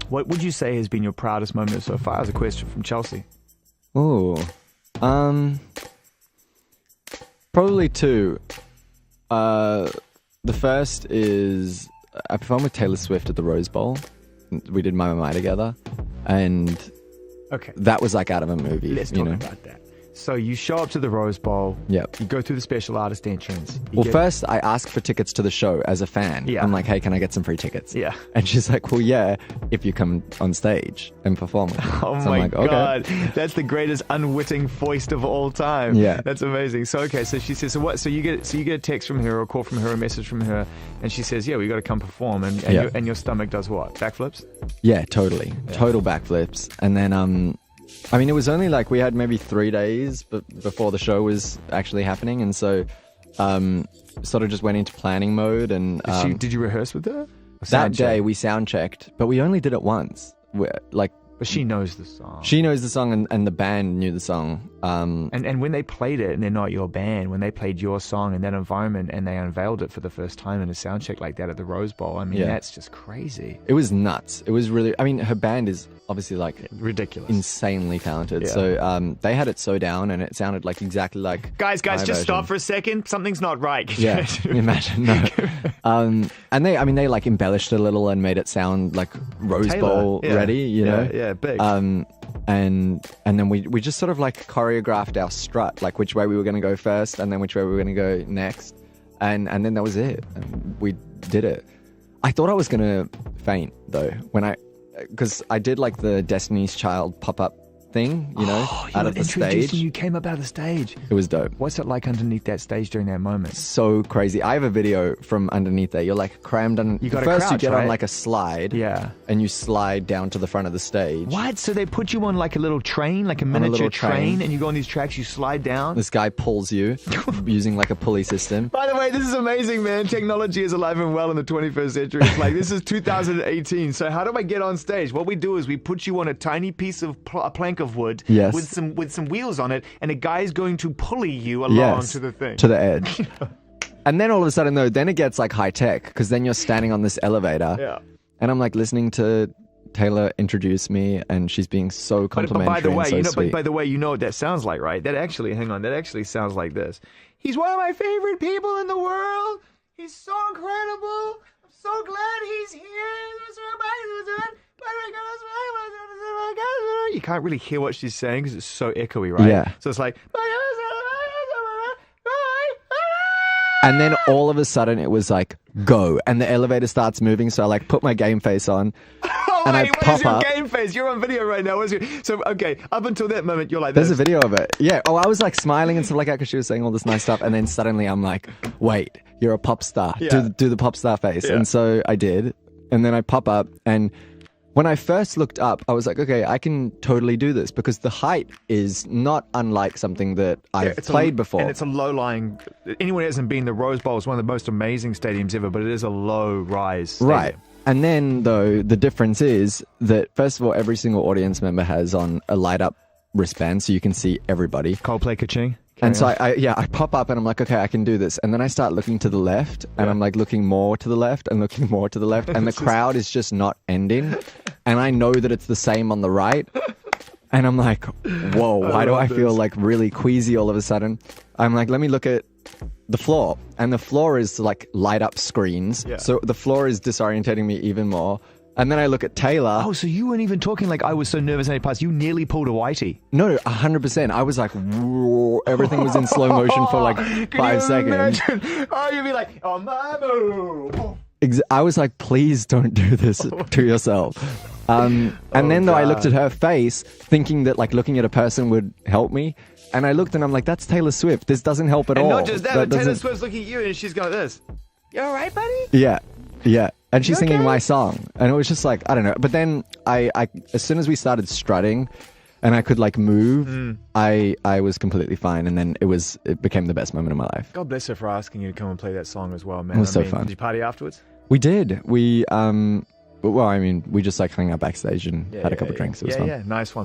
What would you say has been your proudest moment so far? As a question from Chelsea. Oh, probably two. The first is I performed with Taylor Swift at the Rose Bowl. We did My My together, and that was like out of a movie. Let's talk about that. So you show up to the Rose Bowl. Yep. You go through the special artist entrance. First I asked for tickets to the show as a fan. Yeah. I'm like, hey, can I get some free tickets? Yeah. And she's like, well, yeah, if you come on stage and perform with me. Oh so my I'm like, God. Okay. That's the greatest unwitting foist of all time. Yeah. That's amazing. So, so she says, so you get a text from her, or a call from her, a message from her, and she says, yeah, we got to come perform. And your stomach does what? Backflips? Yeah, totally. Yeah. Total backflips. And then, I mean, it was only like we had maybe 3 days before the show was actually happening, and so sort of just went into planning mode. And did you rehearse with her? That day we sound checked, but we only did it once. But she knows the song. She knows the song, and the band knew the song. And when they played it, and they're not your band, when they played your song in that environment, and they unveiled it for the first time in a sound check like that at the Rose Bowl, I mean, that's just crazy. It was nuts. It was really. I mean, her band is obviously like ridiculous, insanely talented. Yeah. So they had it so down, and it sounded like exactly like. Guys, just stop for a second. Something's not right. Yeah, imagine no. And they like embellished it a little and made it sound like Rose Bowl ready. You know. Yeah, big. And then we just sort of like choreographed our strut, like which way we were going to go first, and then which way we were going to go next, and then that was it. And we did it. I thought I was going to faint though because I did like the Destiny's Child pop-up thing, out of the stage. You came up out of the stage. It was dope. What's it like underneath that stage during that moment? So crazy. I have a video from underneath there. You're like crammed on. You got to first crouch, you get right? on like a slide. Yeah. And you slide down to the front of the stage. What? So they put you on like a little train, like a miniature train, and you go on these tracks, you slide down? This guy pulls you using like a pulley system. By the way, this is amazing, man. Technology is alive and well in the 21st century. It's like, this is 2018. So how do I get on stage? What we do is we put you on a tiny piece of a plank of wood. Yes. With some wheels on it, and a guy's going to pulley you along to the thing. To the edge. And then all of a sudden, though, then it gets like high tech, because then you're standing on this elevator. Yeah. And I'm like listening to Taylor introduce me, and she's being so complimentary. But by the way, and so sweet. By the way, you know what that sounds like, right? That actually sounds like this. He's one of my favorite people in the world. He's so incredible. I'm so glad he's here. You can't really hear what she's saying because it's so echoey, right? Yeah. So it's like... And then all of a sudden it was like, go. And the elevator starts moving, so I like put my game face on. And wait, what is your game face? You're on video right now. So, okay, up until that moment, you're like this. There's a video of it. Yeah. Oh, I was like smiling and stuff like that because she was saying all this nice stuff. And then suddenly I'm like, wait, you're a pop star. Yeah. Do the pop star face. Yeah. And so I did. And then I pop up, and when I first looked up, I was like, okay, I can totally do this, because the height is not unlike something that I've played before. And it's a low-lying... Anyone who hasn't been, the Rose Bowl is one of the most amazing stadiums ever, but it is a low-rise stadium. Right. And then, though, the difference is that, first of all, every single audience member has on a light-up wristband, so you can see everybody. Coldplay ka-ching. And so I pop up and I'm like, okay, I can do this. And then I start looking to the left, and I'm like looking more to the left and looking more to the left, and the crowd is just not ending. And I know that it's the same on the right. And I'm like, whoa, why do I feel like really queasy all of a sudden? I'm like, let me look at the floor. And the floor is like light up screens. Yeah. So the floor is disorientating me even more. And then I look at Taylor. Oh, so you weren't even talking like I was so nervous and I passed. You nearly pulled a whitey. No, 100%. I was like, whoa, everything was in slow motion for like 5 seconds. Imagine? Oh, you'd be like, oh, my move. I was like, please don't do this to yourself. And then though I looked at her face, thinking that like looking at a person would help me. And I looked and I'm like, that's Taylor Swift. This doesn't help at all. And not just that, but Taylor Swift's looking at you and she's got this. You all right, buddy? Yeah. Yeah. And she's singing my song. And it was just like, I don't know. But then I as soon as we started strutting and I could like move, I was completely fine. And then it became the best moment of my life. God bless her for asking you to come and play that song as well, man. It was so fun. Did you party afterwards? We did. We, well, I mean, we just like hung out backstage and had a couple of drinks. It was fun. Yeah, nice one.